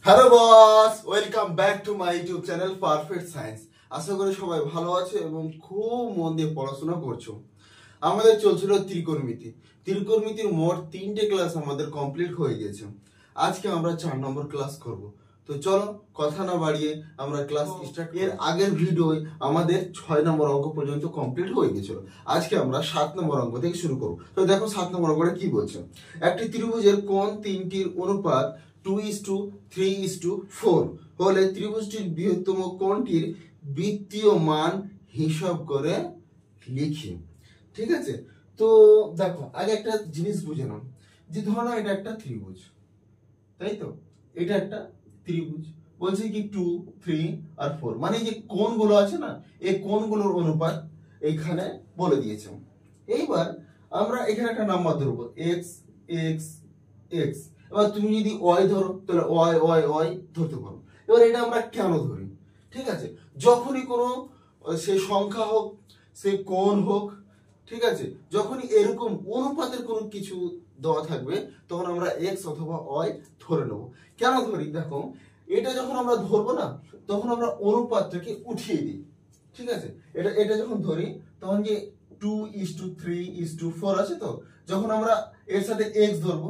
Hello boss, welcome back to my YouTube channel perfect science. আশা করি সবাই ভালো আছে এবং খুব মন দিয়ে পড়াশোনা করছো। আমাদের চলছিল ত্রিকোণমিতি। ত্রিকোণমিতির মোট 3টে ক্লাস আমাদের কমপ্লিট হয়ে গেছে। আজকে আমরা 4 নম্বর ক্লাস করব। তো চলো কথা না বাড়িয়ে আমরা ক্লাস স্টার্ট। এর আগের ভিডিওয় আমাদের 6 নম্বর অঙ্ক পর্যন্ত কমপ্লিট হয়ে গেছিল। আজকে আমরা 7 নম্বর অঙ্ক থেকে শুরু করব। তো দেখো 7 নম্বর অঙ্কটা কি বলছে। একটি ত্রিভুজের কোণ তিনটির অনুপাত 2:3:4 হলে ত্রিভুজটির বৃহত্তম কোণটির বৃত্তীয় মান হিসাব করে লিখি। ঠিক আছে, তো দেখো আগে একটা জিনিস বুঝে নাও যে ধরো এটা একটা ত্রিভুজ, তাই তো? এটা একটা ত্রিভুজ বলছে কি 2, 3 আর 4, মানে যে কোণগুলো আছে না, এই কোণগুলোর অনুপাত এখানে বলে দিয়েছে। এইবার আমরা এখানে একটা নাম্বার ধরবো x x x। এবার তুমি যদি y ধরো তাহলে y y y ধরতে পারো। এবার এটা আমরা কেন ধরি? ঠিক আছে, যখনই কোনো সে সংখ্যা হোক, সে কোণ হোক, ঠিক আছে, যখনই এরকম অনুপাতের কোনো কিছু দেওয়া থাকবে তখন আমরা x অথবা y ধরে নেব। কেন ধরি? দেখো এটা যখন আমরা ধরবো না তখন আমরা অনুপাতটাকে উঠিয়ে দিই। ঠিক আছে, এটা যখন ধরি তখন যে 2:3:4 আছে, তো যখন আমরা এর সাথে x ধরবো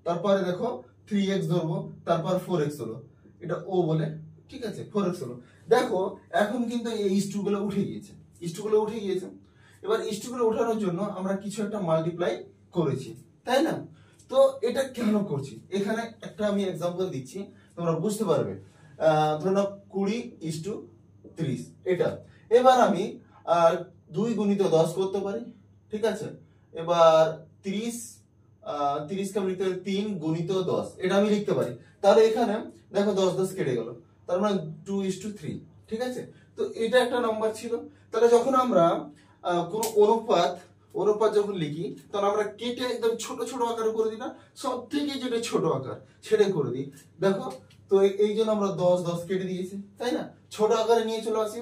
তারপরে দেখো 3x ধরবো তারপর 4x হলো, এটা ও বলে। ঠিক আছে, 4x হলো। দেখো এখন কিন্তু এই ইস্টুগুলো উঠে গিয়েছে, ইস্টুগুলো উঠে গিয়েছে। এবার ইস্টুগুলো ওঠানোর জন্য আমরা কিছু একটা মাল্টিপ্লাই করেছি, তাই না? তো এটা কেন করছি এখানে একটা আমি এক্সাম্পল দিচ্ছি, তোমরা বুঝতে পারবে। ধরো না 20:30 এটা। এবার আমি 2 × 10 করতে পারি। ঠিক আছে, এবার 30 কে আমি লিখতে পারি 3 × 10, এটা আমি লিখতে পারি। তাহলে এখানে দেখো 10 10 কেটে গেল, তার মানে 2:3। ঠিক আছে, তো এটা একটা নাম্বার ছিল। তাহলে যখন আমরা কোনো অনুপাত যখন লিখি তখন আমরা কেটে একদম ছোট ছোট আকারে করে দিই না, সব থেকে যেটা ছোট আকার সেটাই করে দিই। দেখো তো এই জন্য আমরা 10 10 কেটে দিয়েছি, তাই না? ছোট আকারে নিয়ে চলে আসি।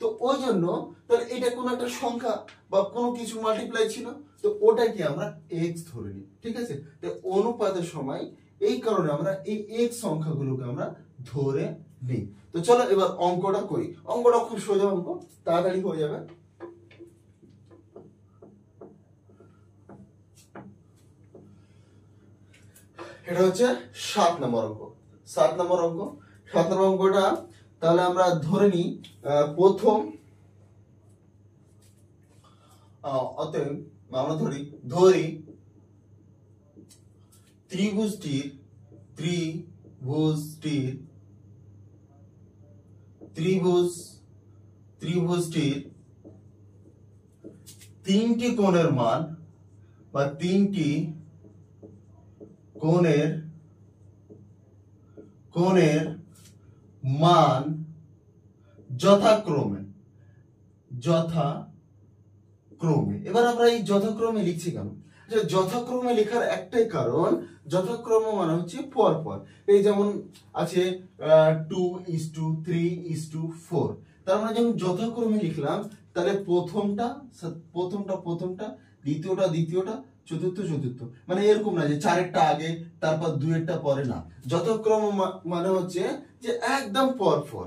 তো ওই জন্য তাহলে এটা কোনো একটা সংখ্যা বা কোনো কিছু মাল্টিপ্লাই ছিল, তো ওটাকে আমরা x ধরে নিই। ঠিক আছে, তো অনুপাতের সময় এই কারণে আমরা এই x সংখ্যাগুলোকে আমরা ধরে নিই। তো চলো এবার অঙ্কটা করি। অঙ্কটা খুব সোজা অঙ্ক, তাড়াতাড়ি হয়ে যাবে। এটা হচ্ছে 7 নম্বর অঙ্ক। 7 নম্বর অঙ্ক, 7 নম্বর অঙ্কটা তাহলে আমরা ধরে নিই প্রথম অতএব আমরা ধরি ত্রিভুজটির তিনটি কোণের মান বা তিনটি কোণের মান যথাক্রমে। এবার আমরা এই যথাক্রমে লিখছি কেন? যথাক্রমে লেখার একটাই কারণ, যথাক্রমে মানে হচ্ছে পরপর। এই যেমন আছে 2:3:4, তার মানে যখন যথাক্রমে লিখলাম তাহলে প্রথমটা দ্বিতীয়টা চতুর্থ, মানে এরকম না যে 4এরটা আগে তারপর 2এরটা পরে, না। যথাক্রম মানে হচ্ছে যে একদম পরপর।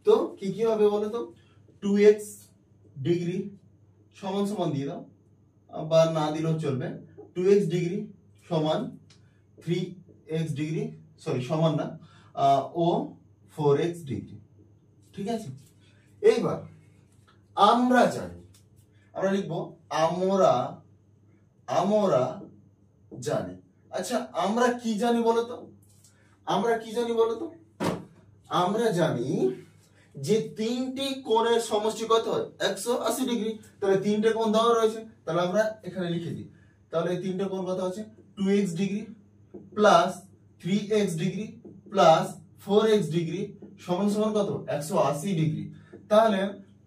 তো কি হবে বলো তো? 2x ডিগ্রি সমান দিয়ে দাও, বা না দিলেও চলবে। 2x ডিগ্রি সমান 3x ডিগ্রি, সমান না, ও 4x ডিগ্রি। ঠিক আছে, এইবার আমরা লিখবো আমরা জানি। আচ্ছা আমরা কি জানি বলতো? আমরা জানি যে তিনটি কোণের সমষ্টি কত হয়? 180 ডিগ্রি। তাহলে তিনটে কোণ দেওয়া রয়েছে, তাহলে আমরা এখানে লিখে দিই। তাহলে এই তিনটে কোণ কত আছে? 2x degree plus 3x degree plus 4x degree সমান কত? 180 ডিগ্রি। তাহলে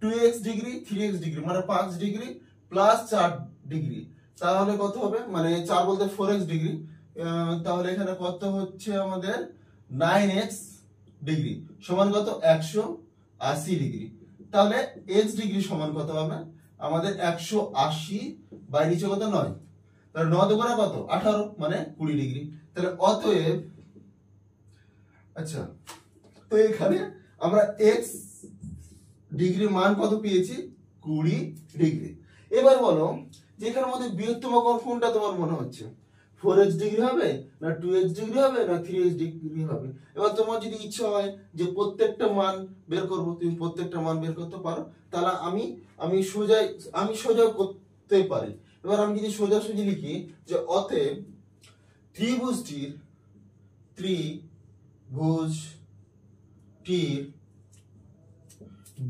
2x ডিগ্রি 3x ডিগ্রি মানে 5 ডিগ্রি প্লাস 4 ডিগ্রি, তাহলে কত হবে? মানে 4 বলতে 4x ডিগ্রি, তাহলে এখানে কত হচ্ছে আমাদের 9x ডিগ্রি সমান কত? 180 ডিগ্রি। তাহলে x ডিগ্রি সমান কত হবে আমাদের? 180 বাই নিচে কত? 9, তাহলে 9 দুগুণে কত? 18, মানে 20 ডিগ্রি। তাহলে অতএব আচ্ছা, তো এখানে আমরা এক্স ডিগ্রি মান কত পেয়েছি? 20 ডিগ্রি। এবার বলো যে এখানের মধ্যে বৃহত্তম কোণ কোনটা তোমার মনে হচ্ছে? 4x ডিগ্রি হবে, না 2x ডিগ্রি হবে, না 3x ডিগ্রি হবে? এবার তোমার যদি ইচ্ছা হয় যে প্রত্যেকটা মান বের করবো, তুমি প্রত্যেকটা মান বের করতে পারো, তাহলে আমি সোজা করতে পারি। এবার আমি যদি সোজাসুজি লিখি যে অতএব ত্রিভুজটির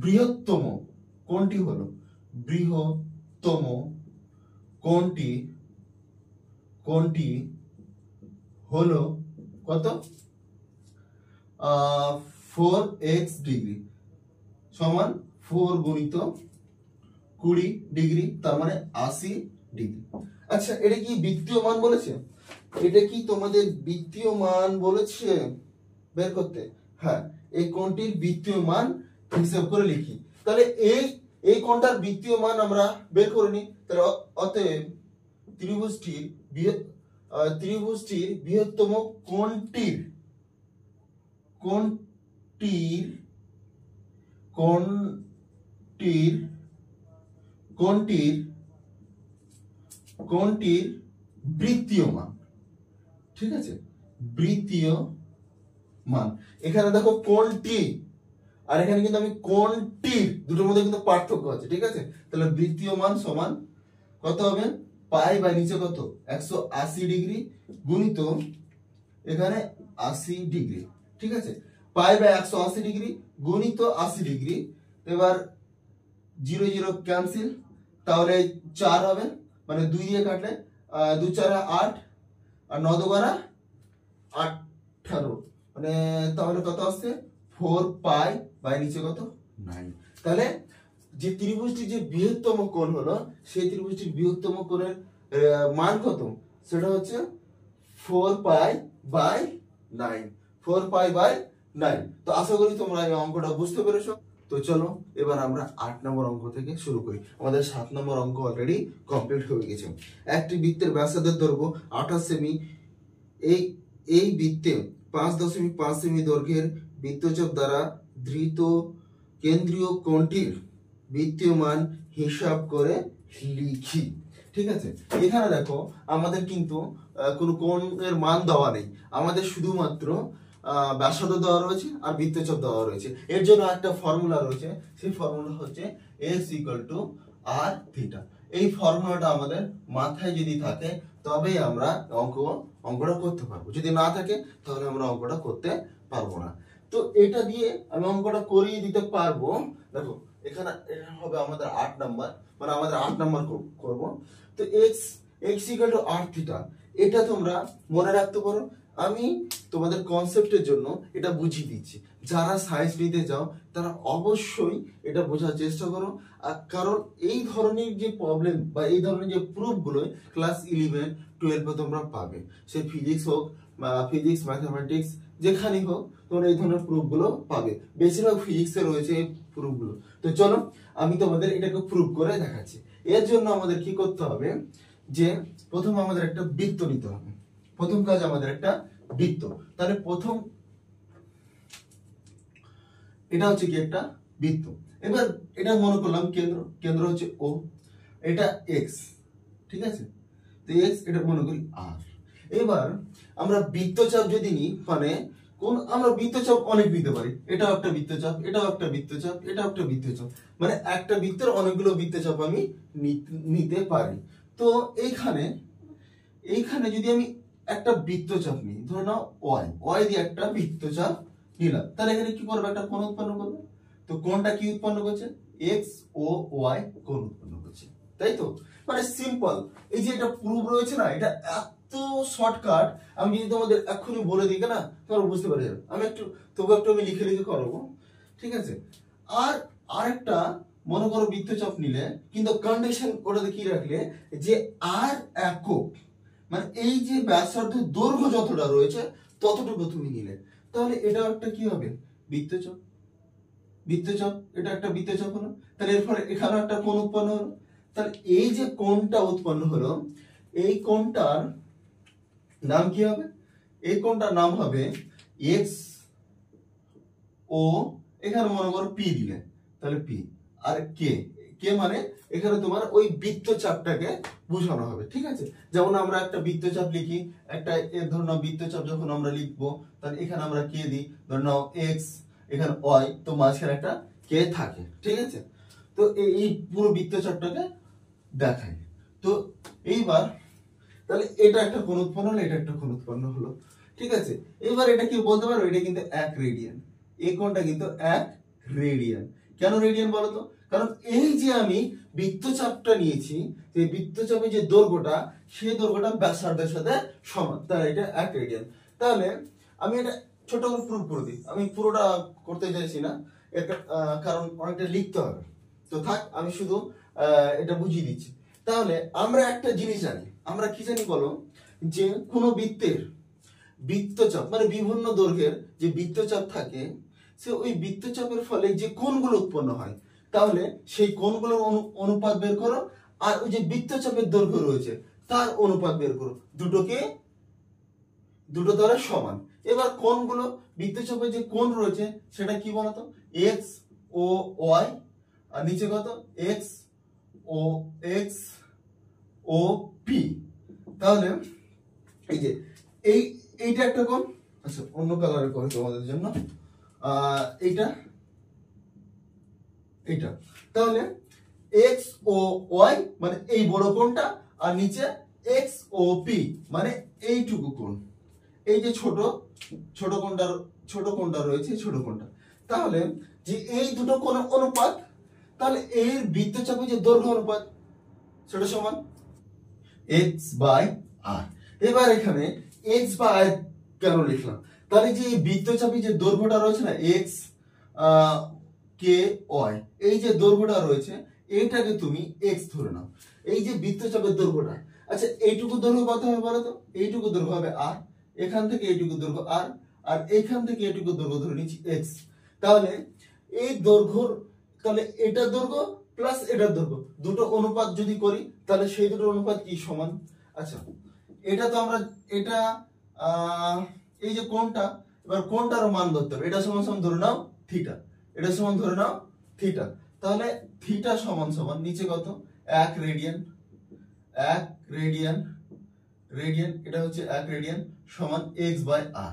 বৃহত্তম কোণটি হলো, বৃহত্তম কোণটি হলো কত? 4x ডিগ্রি সমান 4 গুণিত 20 ডিগ্রি, তার মানে 80 ডিগ্রি। আচ্ছা, এটা কি বৃত্তীয় মান বলেছে? এটা কি তোমাদের বৃত্তীয় মান বলেছে বের করতে? হ্যাঁ, এই কোণটির বৃত্তীয় মান হিসাব করে লিখি। তাহলে এই কোণটার বৃত্তীয় মান আমরা বের করে নিই। তাহলে অতএব ত্রিভুজটির বৃহত্তম কোণটির বৃত্তীয় মান, ঠিক আছে, বৃত্তীয় মান। এখানে দেখো কোণটি, আর এখানে কিন্তু আমি কোণটির, দুটোর মধ্যে কিন্তু পার্থক্য আছে, ঠিক আছে। তাহলে বৃত্তীয় মান সমান কত হবে? পাই বাই নিচে কত? 180 ডিগ্রি গুণিত এখানে 80 ডিগ্রি, ঠিক আছে। পাই বাই 180 ডিগ্রি গুণিত 80 ডিগ্রি। এবার 0 0 ক্যান্সেল, তাহলে 4 হবে, মানে 2 দিয়ে কাটলে 2 4 8 আর 9 2 18, মানে তাহলে কত আসছে? 4 পাই বাই নিচে কত? 9। তাহলে যে ত্রিভুজটির যে বৃহত্তম কোণ হলো, সেই ত্রিভুজটির বৃহত্তম কোণের মান কত? সেটা হচ্ছে 4 পাই বাই 9, 4 পাই বাই 9। তো আশা করি তোমরা এই অঙ্কটা বুঝতে পেরেছো। তো চলো এবার আমরা 8 নম্বর অঙ্ক থেকে শুরু করি। আমাদের 7 নম্বর অঙ্ক অলরেডি কমপ্লিট হয়ে গেছে। একটি বৃত্তের ব্যাসার্ধের দৈর্ঘ্য 28 সেমি। এই বৃত্তে 5.5 সেমি দৈর্ঘ্যের বৃত্তচাপ দ্বারা ধৃত কেন্দ্রীয় কোণটির বৃত্তীয় মান হিসাব করে লিখি, ঠিক আছে। এখানে দেখো আমাদের কিন্তু কোনো কোণের মান দেওয়া নেই, আমাদের শুধুমাত্র ব্যাসার্ধ দেওয়া রয়েছে আর বৃত্তচাপ দেওয়া রয়েছে। এর জন্য একটা ফর্মুলা রয়েছে, সেই ফর্মুলা হচ্ছে s = r থিটা। এই ফর্মুলাটা আমাদের মাথায় যদি থাকে তবেই আমরা অঙ্কটা করতে পারবো, যদি না থাকে তাহলে আমরা অঙ্কটা করতে পারবো না। তো এটা দিয়ে আমি অঙ্কটা করিয়ে দিতে পারবো। দেখো এখানে এটা হবে আমাদের 8 নাম্বার, মানে আমাদের 8 নাম্বার করব। তো x = r থিটা, এটা তোমরা মনে রাখতে পারো। আমি তোমাদের কনসেপ্টের জন্য এটা বুঝিয়ে দিচ্ছি। যারা সায়েন্স নিতে যাও তারা অবশ্যই এটা বোঝার চেষ্টা করো, কারণ এই ধরনের যে প্রবলেম বা এই ধরনের যে প্রুফগুলো ক্লাস 11 12 তোমরা পাবে। সে ফিজিক্স হোক বা ফিজিক্স ম্যাথমেটিক্স যেখানেই হোক, তোমরা এই ধরনের প্রুফগুলো পাবে। বেশিরভাগ ফিজিক্সে রয়েছে এই প্রুফগুলো। তো চলো আমি তোমাদের এটাকে প্রুফ করে দেখাচ্ছি। এর জন্য আমাদের কি করতে হবে, যে প্রথম আমাদের একটা বৃত্ত নিতে হবে। প্রথম কাজ আমাদের একটা বৃত্ত। তাহলে প্রথম এটা হচ্ছে কি একটা বৃত্ত। এবার এটা মনে করলাম কেন্দ্র হচ্ছে ও, এটা এক্স, ঠিক আছে। তো এক্স এটা মনে করি আর। এবার আমরা বৃত্তচাপ যদি নিই, মানে আমরা বৃত্তচাপ অনেক নিতে পারি। এটাও একটা বৃত্তচাপ, এটাও একটা বৃত্তচাপ, এটাও একটা বৃত্তচাপ, মানে একটা বৃত্তের অনেকগুলো বৃত্তচাপ আমি নিতে পারি। তো এইখানে যদি আমি একটা বৃত্তচাপ নিই, ধরে নাও ওয়াই দিয়ে একটা বৃত্তচাপ নিলাম, তাহলে এখানে কি করবে? একটা কোণ উৎপন্ন করবে। তো কোণটা কি উৎপন্ন করছে? এক্স ও ওয়াই কোণ উৎপন্ন করছে, তাই তো? মানে সিম্পল। এই যে এটা প্রুফ রয়েছে না, এটা এত শর্টকাট, আমি যদি তোমাদের এক্ষুনি বলে দিই না, তোমরা বুঝতে পারে যাবে। তবু একটু আমি লিখে করবো, ঠিক আছে। আর আরেকটা মনে করো বৃত্তচাপ নিলে, কিন্তু কন্ডিশন ওটাতে কি রাখলে, যে আর একক, মানে এই যে ব্যাসার্ধ দৈর্ঘ্য যতটা রয়েছে ততটুকু তুমি নিলে, তাহলে এটা একটা কি হবে? বৃত্তচাপ। এটা একটা বৃত্তচাপ হলো। তাহলে এর ফলে এখানে একটা কোণ উৎপন্ন হলো। তাহলে এই যে কোণটা উৎপন্ন হলো, এই কোণটার নাম কি হবে? এই কোণটার নাম হবে এক্স ও, এখানে মনে করো পি দিলে, তাহলে পি, আর কে, কে মানে এখানে তোমার ওই বৃত্তচাপটাকে বোঝানো হবে, ঠিক আছে। যেমন আমরা একটা বৃত্তচাপ লিখি, একটা এর ধরে নাও বৃত্তচাপ যখন আমরা লিখবো, তাহলে এখানে আমরা কে দিই, ধরে নাও এক্স, এখানে ওয়াই, তো মাঝখানে একটা কে থাকে, ঠিক আছে। তো এই পুরো বৃত্তচাপটাকে দেখায়। তো এইবার তাহলে এটা একটা কোণ উৎপন্ন হলো, এটা একটা কোণ উৎপন্ন হলো, ঠিক আছে। এবার এটা কি বলতে পারো, এটা কিন্তু 1 রেডিয়ান, এই কোণটা কিন্তু 1 রেডিয়ান। কেন রেডিয়ান বলো তো? কারণ এই যে আমি বৃত্তচাপটা নিয়েছি, এই বৃত্তচাপের যে দৈর্ঘ্যটা, সেই দৈর্ঘ্যটা ব্যাসার্ধের সাথে সমান, তাই এটা 1 রেডিয়ান। তাহলে আমি এটা ছোট করে প্রুফ করে দিই, আমি পুরোটা করতে চাইছি না, এটা কারণ অনেকটা লিখতে হবে, তো থাক, আমি শুধু এটা বুঝিয়ে দিচ্ছি। তাহলে আমরা একটা জিনিস জানি, আমরা কি জানি বলো, যে কোনো বৃত্তের বৃত্তচাপ মানে বিভিন্ন দৈর্ঘ্যের যে বৃত্তচাপ থাকে, সে ওই বৃত্তচাপের ফলে যে কোণগুলো উৎপন্ন হয়, তাহলে সেই কোণগুলোর অনুপাত বের করো, আর ওই যে বৃত্তচাপের দৈর্ঘ্য রয়েছে তার অনুপাত বের করো, দুটো দ্বারা সমান। এবার কোণগুলো, বৃত্তচাপের যে কোণ রয়েছে সেটা কি বলতো, এক্স ও ওয়াই, আর নিচে কত, এক্স ও পি। তাহলে এই যে এইটা একটা কোণ, আচ্ছা অন্য কালারে করি তোমাদের জন্য, এইটা তাহলে এক্স ও ওয়াই মানে এই বড় কোণটা, আর নিচে এক্স ও পি মানে এইটুকু কোণ, এই যে ছোট কোণটা রয়েছে, ছোট কোণটা। তাহলে যে এই দুটো কোণের অনুপাত, তাহলে এর বৃত্তচাপের যে দৈর্ঘ্য অনুপাত সেটা সমান x/r। এবার এখানে x/r কেন লিখলাম, তাহলে যে বৃত্তচাপের যে দৈর্ঘ্যটা রয়েছে না, x কে ওয়াই, এই যে দৈর্ঘ্যটা রয়েছে এইটাকে তুমি x ধরে নাও, এই যে বৃত্তচাপের দৈর্ঘ্যটা। আচ্ছা এইটুকু দৈর্ঘ্য কত হবে বলো তো, এইটুকু দৈর্ঘ্য হবে r, এখান থেকে এইটুকু দৈর্ঘ্য r, আর এখান থেকে এইটুকু দৈর্ঘ্য ধরে নিচ্ছি x। তাহলে এই দৈর্ঘ্যর, তাহলে এটা দৈর্ঘ্য প্লাস এটার দৈর্ঘ্য দুটো অনুপাত যদি করি, তাহলে সেই দুটো অনুপাত কি সমান। আচ্ছা এটা তো আমরা এটা এই যে কোণটা, এবার কোণটারও মান ধরতে হবে, এটা সমান সমান ধরে নাও থিটা, এটা সমান ধরে নাও থিটা। তাহলে থিটা সমান সমান নিচে কত, 1 রেডিয়ান, 1 রেডিয়ান, এটা হচ্ছে 1 রেডিয়ান সমান x/r।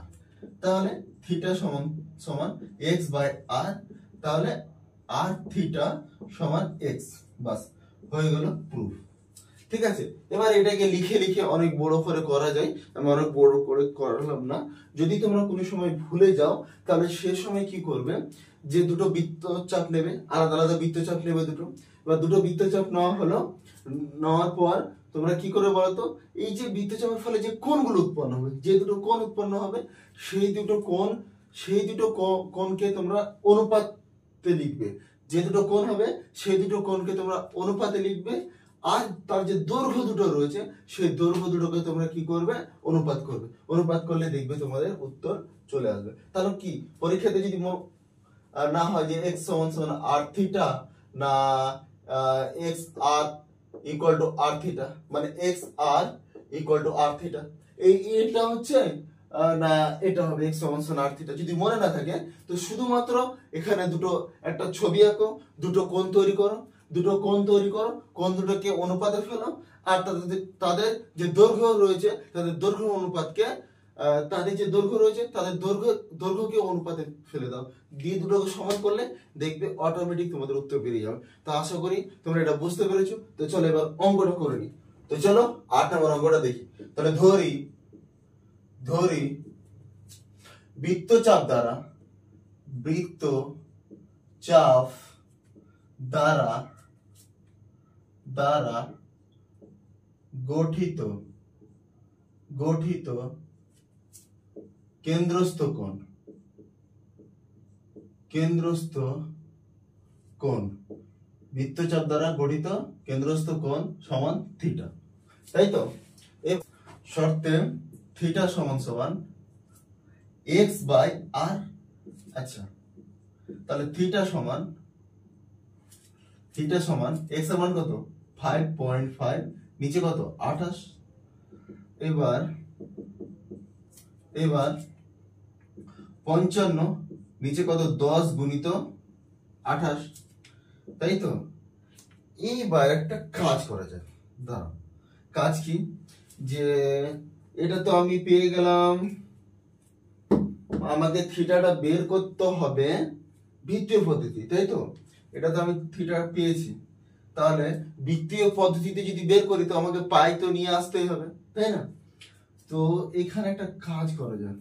তাহলে থিটা সমান সমান x/r, তাহলে r থিটা সমান x, বাস হয়ে গেল প্রুফ, ঠিক আছে। এবার এটাকে লিখে লিখে অনেক বড় করে করা যায়, আমি অনেক বড় করে করলাম না। যদি তোমরা কোনো সময় ভুলে যাও, তাহলে সে সময় কি করবে, যে দুটো বৃত্তচাপ নেবে, আলাদা আলাদা বৃত্তচাপ নেবে দুটো, এবার দুটো বৃত্তচাপ নেওয়ার পর তোমরা কি করে বলতো, এই যে বৃত্তচাপের ফলে যে কোণগুলো উৎপন্ন হবে, যে দুটো কোণ উৎপন্ন হবে, সেই দুটো কোণকে তোমরা অনুপাতে লিখবে, যে দুটো কোণ হবে সেই দুটো কোণকে তোমরা অনুপাতে লিখবে, আর তার যে দৈর্ঘ্য দুটো রয়েছে সেই দৈর্ঘ্য দুটোকে তোমরা কি করবে, অনুপাত করবে, অনুপাত করলে দেখবে তোমাদের উত্তর চলে আসবে। তাহলে কি পরীক্ষাতে যদি না হয় যে x সমান সমান r থিটা, না x r equal to r theta, মানে x r equal to r theta, এটা হচ্ছে না এটা হবে x সমান সমান r থিটা, যদি মনে না থাকে তো শুধুমাত্র এখানে একটা ছবি আঁকো, দুটো কোণ তৈরি করো, কোণ দুটোকে অনুপাতে ফেলো, আর তাদের যে দৈর্ঘ্য রয়েছে তাদের দৈর্ঘ্য অনুপাতকে, তাদের যে দৈর্ঘ্য রয়েছে তাদের দৈর্ঘ্যকে অনুপাতে ফেলে দাও, দিয়ে দুটোকে সমান করলে দেখবে অটোমেটিক তোমাদের উত্তর বেরিয়ে যাবে। তো আশা করি তোমরা এটা বুঝতে পেরেছো। তো চলো এবার অঙ্কটা করে নি। তো চলো 8 নম্বর অঙ্কটা দেখি। তাহলে ধরি বৃত্তচাপ দ্বারা গঠিত কেন্দ্রস্থ কোণ, বৃত্তচাপ দ্বারা গঠিত কেন্দ্রস্থ কোণ সমান থিটা, তাই তো। এই শর্তে থিটা সমান সমান x/r। আচ্ছা তাহলে থিটা সমান x এর মান কত, 5.5, নিচে কত 28। এবার 55, নিচে কত 10 গুণিত 28, তাই তো। এইবার একটা কাজ করা যায়, দাঁড়াও। কাজ কি, যে এটা তো আমি পেয়ে গেলাম, আমাকে থিটাটা বের করতে হবে বৃত্তীয় পদ্ধতি, তাই তো। এটা তো আমি থিটা পেয়েছি, তাহলে বৃত্তীয় পদ্ধতিতে যদি বের করি তো আমাকে পাই তো নিয়ে আসতেই হবে, তাই না। তো এখানে একটা কাজ করা যায়,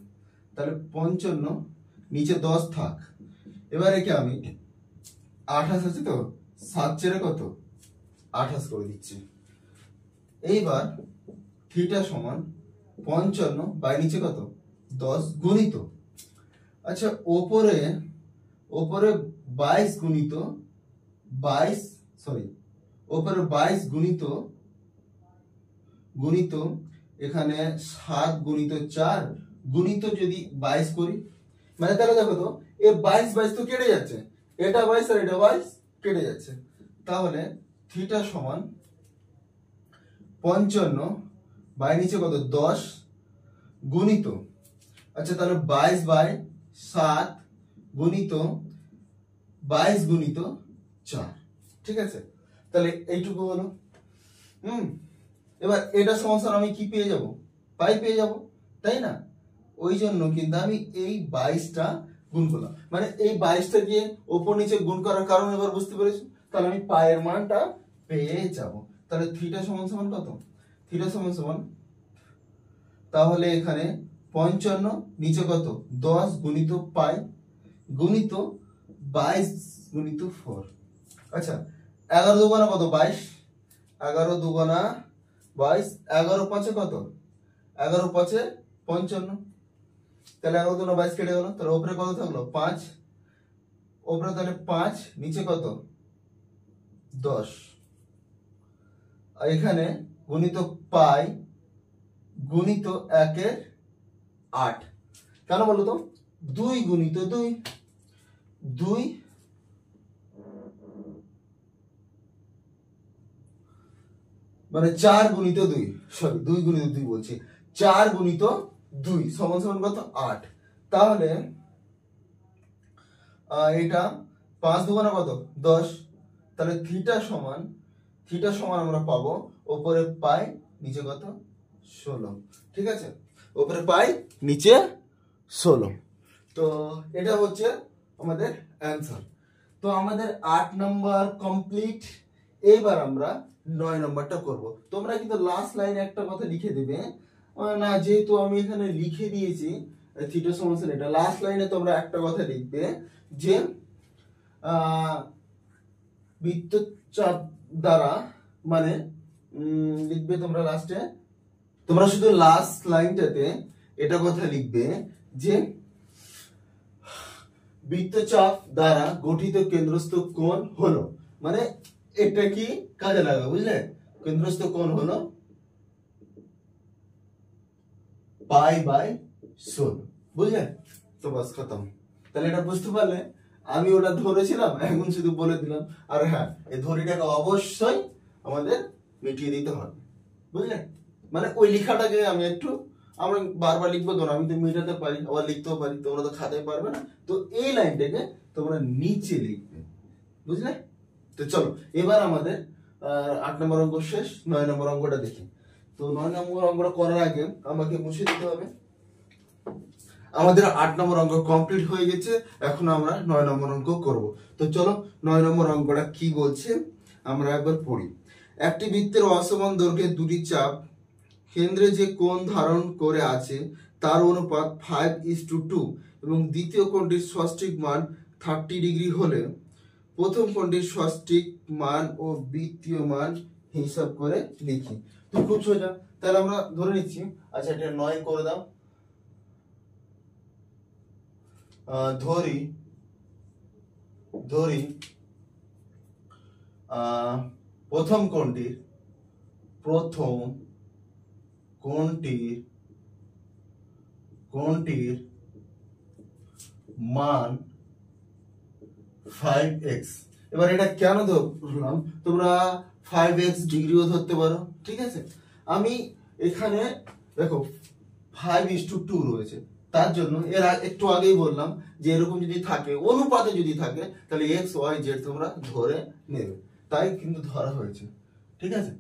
তাহলে 55 নিচে 10 থাক, এবারে কি আমি 28 আছে তো 7 চেরে কত 28 করে দিচ্ছি। এইবার থিটা সমান 55 বাই নিচে কত 10 গুণিত, আচ্ছা ওপরে 22 গুণিত 22, সরি ওপরে 22 গুণিত এখানে 7 গুণিত 4 গুণিত যদি 22 করি, মানে তাহলে দেখো তো এ 22 তো কেটে যাচ্ছে, এটা 22 আর এটা 22 কেটে যাচ্ছে, তাহলে থিটা সমান 55 বাই নিচে কত 10 গুণিত, আচ্ছা তাহলে 22 বাই 7 গুণিত 22 গুণিত 4, ঠিক আছে। তাহলে এইটুকু হলো। এবার এটা সমস্যা আমি কি পেয়ে যাব, পাই পেয়ে যাব, তাই না। ওই জন্য কিন্তু আমি এই 22টা গুণ করলাম, মানে এই 22টা দিয়ে ওপর নিচে গুণ করার কারণ এবার বুঝতে পেরেছি, তাহলে আমি পায়ের মানটা পেয়ে যাব। তাহলে থিটা সমান সমান কত, থিটা সমান সমান, তাহলে এখানে 55 নিচে কত 10 গুণিত পাই গুণিত 22 গুণিত 4, আচ্ছা 11 দুগুণা কত 22, 11 দুগুণা 22, 11 পাঁচে কত 11 পাঁচে 55, তাহলে 11 দুগুণা 22 কেটে গেল, তাহলে উপরে কত থাকলো 5, উপরে তাহলে 5 নিচে কত 10, আর এখানে গুণিত পাই গুণিত 1 8, কেন বলো তো 2 গুণিত 2 মানে 4 গুণিত 2, সরি 2 গুণিত 2 বলছি, 4 গুণিত 2 সমান সমান কত 8, তাহলে এটা 5 দুগুণা কত 10, তাহলে থিটা সমান আমরা পাবো উপরে পাই নিচে কত 16, ঠিক আছে, উপরে পাই নিচে 16। তো এটা হচ্ছে আমাদের অ্যান্সার। তো আমাদের 8 নাম্বার কমপ্লিট। এবার আমরা 9 নাম্বারটা করব। তোমরা কিন্তু লাস্ট লাইনে একটা কথা লিখে দেবে, না যেহেতু আমি এখানে লিখে দিয়েছি থিটা সমান এটা, লাস্ট লাইনে তোমরা একটা কথা লিখবে যে বৃত্তচাপ দ্বারা, মানে লিখবে তোমরা লাস্টে, তোমরা শুধু লাস্ট লাইনটাতে এটা কথা লিখবে যে বৃত্তচাপ দ্বারা গঠিত কেন্দ্রস্থ কোণ হলো, মানে এটা কি কাজে লাগবে বুঝলে, কেন্দ্রস্থ কোণ হলো পাই বাই 16, বুঝলে তো, বাস খতম। তাহলে এটা বুঝতে পারলে, আমি ওটা ধরেছিলাম এখন শুধু বলে দিলাম, আর হ্যাঁ এই ধরিটাকে অবশ্যই আমাদের মিটিয়ে দিতে হবে, বুঝলে, মানে ওই লেখাটাকে আমি একটু, আমরা বারবার লিখবো তো, আমি তো মিটাতে পারি আবার লিখতেও পারি, তোমরা তো খাতায় পারবে না, তো এই লাইনটাকে তোমরা নিচে লিখবে, বুঝলে। তো চলো এবার আমাদের 8 নম্বর অঙ্ক শেষ, 9 নম্বর অঙ্কটা দেখি। তো 9 নম্বর অঙ্কটা করার আগে আমাকে মুছে দিতে হবে। আমাদের 8 নম্বর অঙ্ক কমপ্লিট হয়ে গেছে, এখন আমরা 9 নম্বর অঙ্ক করব। তো চলো 9 নম্বর অঙ্কটা কি বলছে আমরা একবার পড়ি। একটি বৃত্তের অসমান দৈর্ঘ্যের দুটি চাপ কেন্দ্রে যে কোণ ধারণ করে আছে তার অনুপাত 5:2 এবং দ্বিতীয় কোণটির সঠিক মান 30 ডিগ্রি হলে প্রথম কোণটির সঠিক মান ও দ্বিতীয় মান হিসাব করে লিখি। তো খুব সোজা, তাহলে আমরা ধরে নিচ্ছি, আচ্ছা এটা 9 করে দাও। ধরি প্রথম কোণটির মান 5x। এবার এটা কেন ধরলাম, তোমরা 5x ডিগ্রিও ধরতে পারো, ঠিক আছে। আমি এখানে দেখো 5:2 রয়েছে, তার জন্য একটু আগেই বললাম যে এরকম যদি থাকে, অনুপাতে যদি থাকে, তাহলে এক্স ওয়াই জেড তোমরা ধরে নেবে, তাই কিন্তু ধরা হয়েছে। ঠিক আছে,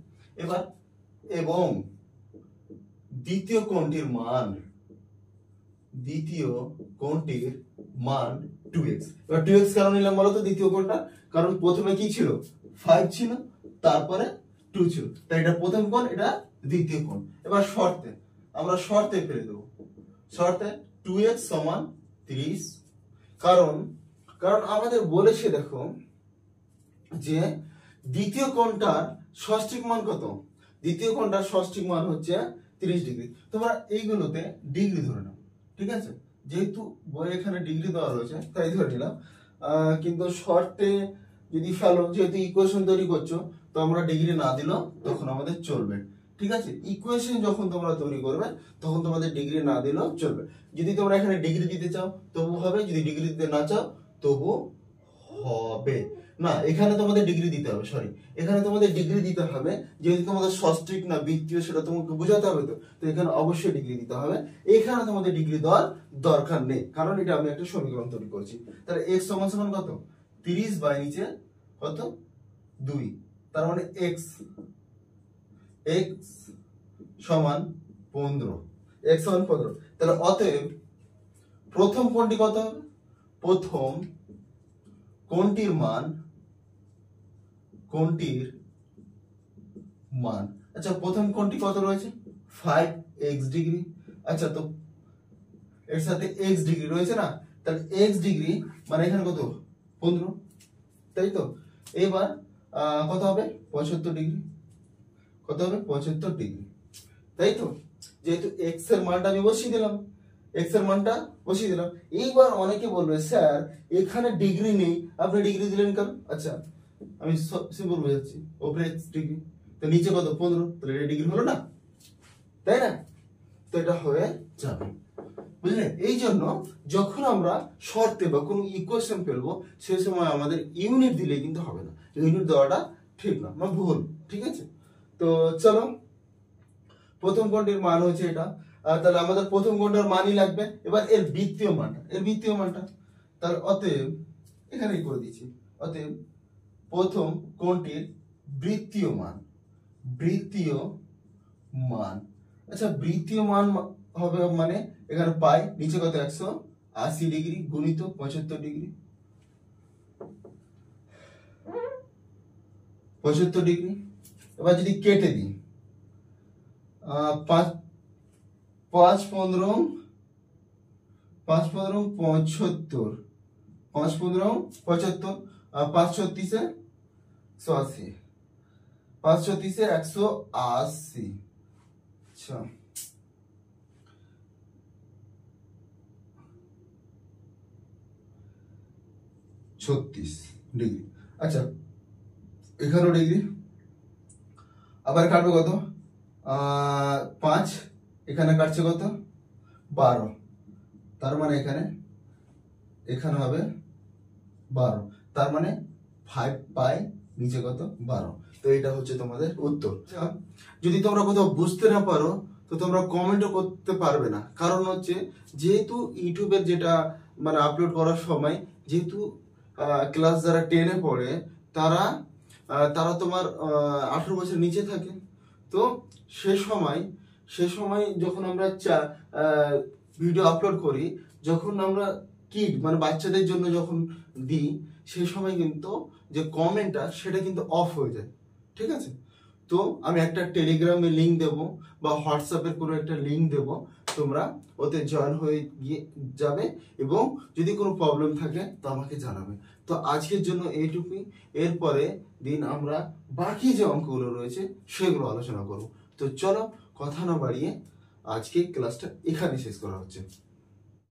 এবার এবং দ্বিতীয় কোণটির মান 2x। এবার 2x কেন নিলাম বলো তো দ্বিতীয় কোণটা? কারণ প্রথমে কি ছিল, 5 ছিল, তারপরে 2 ছিল, তাই এটা প্রথম কোণ, এটা দ্বিতীয় কোণ। এবার আমরা শর্তে ফেলে দেবো, শর্তে 2x সমান 30, কারণ আমাদের বলেছে দেখো যে দ্বিতীয় কোণটার ষষ্ঠিক মান কত? দ্বিতীয় কোণটার ষষ্ঠিক মান হচ্ছে 30 ডিগ্রি। তোমরা এইগুলোতে ডিগ্রি ধরে নাও, ঠিক আছে, যেহেতু বই এখানে ডিগ্রি দেওয়া রয়েছে তাই ধরে নিলাম। কিন্তু শর্তে যদি ফেলো, যেহেতু ইকুয়েশন তৈরি করছো, তো আমরা ডিগ্রি না দিলেও তখন আমাদের চলবে। ঠিক আছে, ইকুয়েশন যখন তোমরা তৈরি করবে তখন তোমাদের ডিগ্রি না দিলেও চলবে। যদি তোমরা এখানে ডিগ্রি দিতে চাও তবু হবে, যদি ডিগ্রি দিতে না চাও তবু হবে না। এখানে তোমাদের ডিগ্রি দিতে হবে, এখানে তোমাদের ডিগ্রি দিতে হবে, যেহেতু তোমাদের ষষ্ঠিক না বৃত্তীয় সেটা তোমাকে বোঝাতে হবে, তো এখানে অবশ্যই ডিগ্রি দিতে হবে। এখানে তোমাদের ডিগ্রি দেওয়ার দরকার নেই, কারণ এটা আমি একটা সমীকরণ তৈরি করছি। তাহলে x সমান সমান কত? 30 বাই নিচে কত 2, তার মানে x সমান 15, x সমান 15। তাহলে অতএব প্রথম কোণটি কত হবে? প্রথম কোণটির মান, আচ্ছা প্রথম কোণটি কত রয়েছে? 5x degree. আচ্ছা, তো এর সাথে x ডিগ্রি রয়েছে না, তাহলে x ডিগ্রি মানে এখানে কত? 15, তাই তো? এবার কত হবে? 75 ডিগ্রি। কত হবে? 75 ডিগ্রি, তাই তো? যেহেতু x এর মানটা আমি বসিয়ে দিলাম, এইবার অনেকে বলবে স্যার এখানে ডিগ্রি নেই, আপনি ডিগ্রি দিলেন কেন? আচ্ছা, আমি সিম্পল বোঝাচ্ছি, উপরে x ডিগ্রি, তো নিচে কত? 15, তাহলে এটা ডিগ্রি হলো না, তাই না? তো এটা হয়ে যাবে, বুঝলেন? এই জন্য যখন আমরা শর্তে বা কোনো ইকুয়েশন ফেলবো সেই সময় আমাদের ইউনিট দিলে কিন্তু হবে না, ইউনিট দেওয়াটা ঠিক না বা ভুল। ঠিক আছে, তো চলো, প্রথম কোণটির মান হচ্ছে এটা, তাহলে আমাদের প্রথম কোণটার মানই লাগবে। এবার এর বৃত্তীয় মানটা, তাহলে অতএব এখানেই করে দিচ্ছি, অতএব প্রথম কোণটির বৃত্তীয় মান, আচ্ছা বৃত্তীয় মান হবে মানে এখানে পাই, নিচে কত? 180 ডিগ্রি গুণিত 75 ডিগ্রি, 75 ডিগ্রি। এবার যদি কেটে দিই, 5 15 75, 5 15 75, 5 36 180, 5 36 180, আচ্ছা 36 ডিগ্রি। আচ্ছা, এখানেও ডিগ্রি, আবার কাটবে কত? 5, এখানে কাটছে কত? 12, তার মানে এখানে হবে 12, তার মানে 5 বাই নিচে কত? 12। তো এটা হচ্ছে তোমাদের উত্তর। যদি তোমরা কোথাও বুঝতে না পারো তো তোমরা কমেন্টও করতে পারবে না, কারণ হচ্ছে যেহেতু ইউটিউবের যেটা মানে আপলোড করার সময়, যেহেতু ক্লাস যারা 10-এ পড়ে তারা তোমার 18 বছর নিচে থাকে, তো সে সময় যখন আমরা ভিডিও আপলোড করি, যখন আমরা কিড মানে বাচ্চাদের জন্য যখন দিই, সেই সময় কিন্তু যে কমেন্টটা সেটা কিন্তু অফ হয়ে যায়। ঠিক আছে, তো আমি একটা টেলিগ্রামে লিঙ্ক দেব বা হোয়াটসঅ্যাপের কোনো একটা লিঙ্ক দেব, তোমরা ওতে জয়েন হয়ে গিয়ে যাবে এবং যদি কোনো প্রবলেম থাকে তো আমাকে জানাবে। তো আজকের জন্য এইটুকুই, এরপরে দিন আমরা বাকি যে অঙ্কগুলো রয়েছে সেগুলো আলোচনা করব। তো চলো কথা না বাড়িয়ে আজকে ক্লাসটা এখানে শেষ করা হচ্ছে।